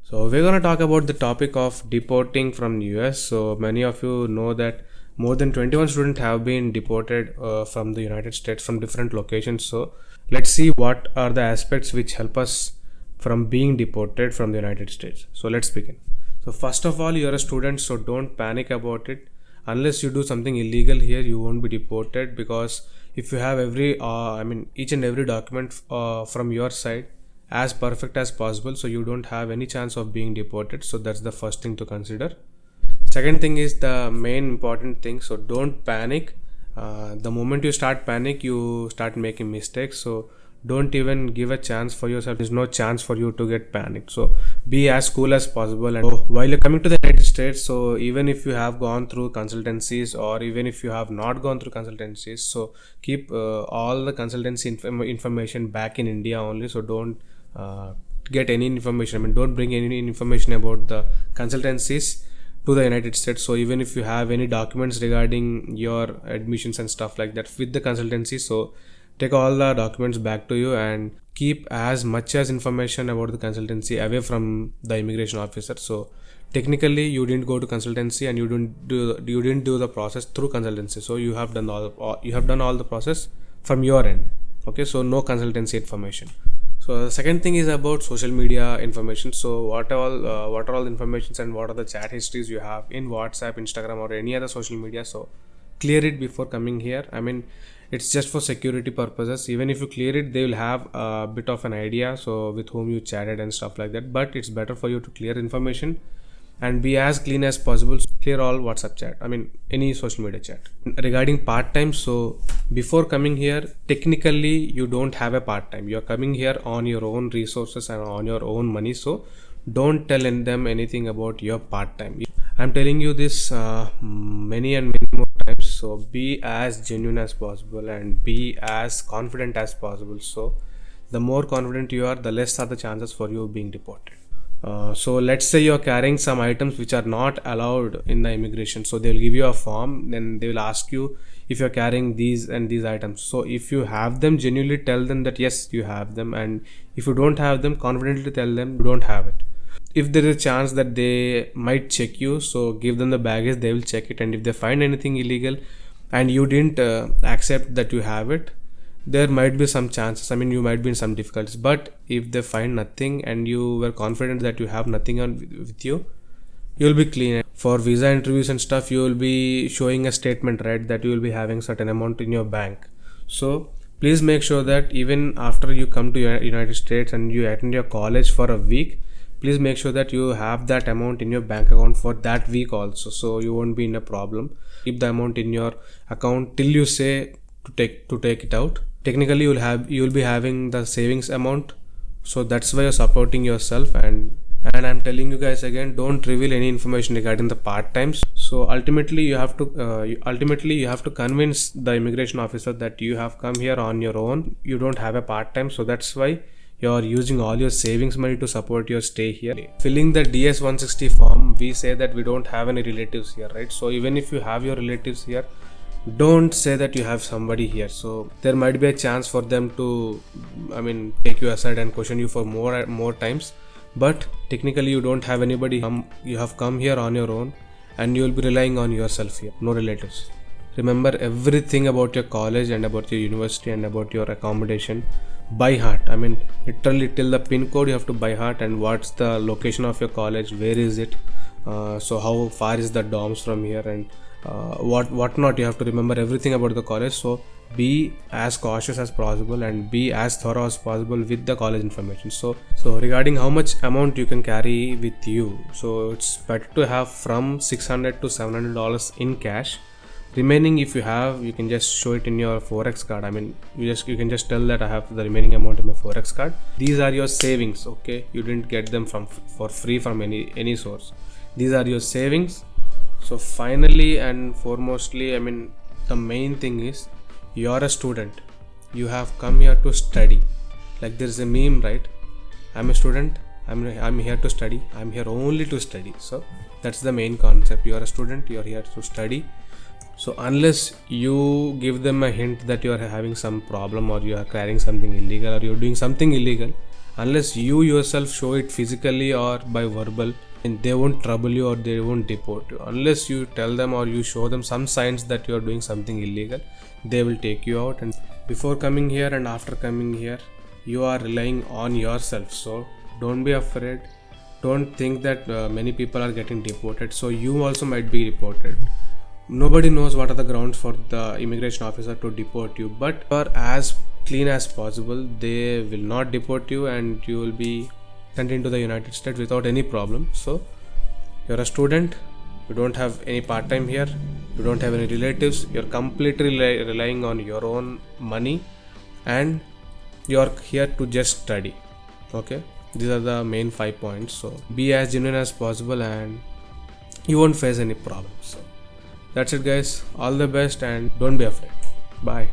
So we're going to talk about the topic of deporting from US. So many of you know that more than 21 students have been deported from the United States from different locations. So let's see what are the aspects which help us from being deported from the United States. So let's begin. So first of all, you're a student, so don't panic about it. Unless you do something illegal here, you won't be deported, because if you have each and every document from your side as perfect as possible, so you don't have any chance of being deported. So that's the first thing to consider. Second thing is the main important thing. So don't panic. The moment you start panic, you start making mistakes. So don't even give a chance for yourself. There's no chance for you to get panicked. So be as cool as possible. And while you're coming to the United States, so even if you have gone through consultancies or even if you have not gone through consultancies, so keep all the consultancy information back in India only. So don't get any information. Don't bring any information about the consultancies to the United States. So even if you have any documents regarding your admissions and stuff like that with the consultancy, so take all the documents back to you and keep as much as information about the consultancy away from the immigration officer. So technically you didn't go to consultancy and you didn't do the process through consultancy. So you have done all the process from your end. Okay, so no consultancy information. So the second thing is about social media information. So what are all the informations and what are the chat histories you have in WhatsApp, Instagram or any other social media. So clear it before coming here. It's just for security purposes. Even if you clear it, they will have a bit of an idea, so with whom you chatted and stuff like that. But it's better for you to clear information and be as clean as possible. Clear all WhatsApp chat, any social media chat. Regarding part-time, so before coming here, technically you don't have a part-time. You're coming here on your own resources and on your own money. So don't tell them anything about your part-time. I'm telling you this many and many more times. So be as genuine as possible and be as confident as possible. So the more confident you are, the less are the chances for you being deported. So let's say you're carrying some items which are not allowed in the immigration. So they'll give you a form, then they will ask you if you're carrying these and these items. So if you have them, genuinely tell them that yes, you have them. And if you don't have them, confidently tell them you don't have it. If there is a chance that they might check you, so give them the baggage, they will check it. And if they find anything illegal and you didn't accept that you have it, there might be some chances. You might be in some difficulties. But if they find nothing and you were confident that you have nothing with you, you'll be clean. For visa interviews and stuff, you will be showing a statement, right, that you will be having certain amount in your bank. So please make sure that even after you come to United States and you attend your college for a week, please make sure that you have that amount in your bank account for that week also, so you won't be in a problem. Keep the amount in your account till you say to take it out. Technically you will be having the savings amount, so that's why you're supporting yourself. And I'm telling you guys again, don't reveal any information regarding the part times. So ultimately you have to convince the immigration officer that you have come here on your own, you don't have a part time. So that's why you're using all your savings money to support your stay here. Filling the DS-160 form, we say that we don't have any relatives here, right? So even if you have your relatives here, don't say that you have somebody here. So there might be a chance for them to take you aside and question you for more times. But technically you don't have anybody. You have come here on your own and you will be relying on yourself here, no relatives. Remember everything about your college and about your university and about your accommodation by heart. Literally till the pin code you have to by heart, and what's the location of your college, where is it, so how far is the dorms from here, and what not. You have to remember everything about the college. So be as cautious as possible and be as thorough as possible with the college information. So regarding how much amount you can carry with you, so it's better to have from $600 to $700 in cash. Remaining, if you have, you can just show it in your Forex card. You can just tell that I have the remaining amount in my Forex card. These are your savings, okay? You didn't get them for free from any source. These are your savings. So finally and foremostly, the main thing is you're a student. You have come here to study. Like there's a meme, right? I'm a student. I'm here to study. I'm here only to study. So that's the main concept. You're a student. You're here to study. So unless you give them a hint that you are having some problem or you are carrying something illegal or you're doing something illegal, unless you yourself show it physically or by verbal, and they won't trouble you or they won't deport you. Unless you tell them or you show them some signs that you are doing something illegal, they will take you out. And before coming here and after coming here, you are relying on yourself. So don't be afraid. Don't think that many people are getting deported, so you also might be deported. Nobody knows what are the grounds for the immigration officer to deport you, but you are as clean as possible. They will not deport you and you will be sent into the United States without any problem. So you're a student, you don't have any part-time here, you don't have any relatives, you're completely relying on your own money, and you're here to just study. Okay, these are the main 5 points. So be as genuine as possible and you won't face any problems. So that's it guys, all the best and don't be afraid. Bye.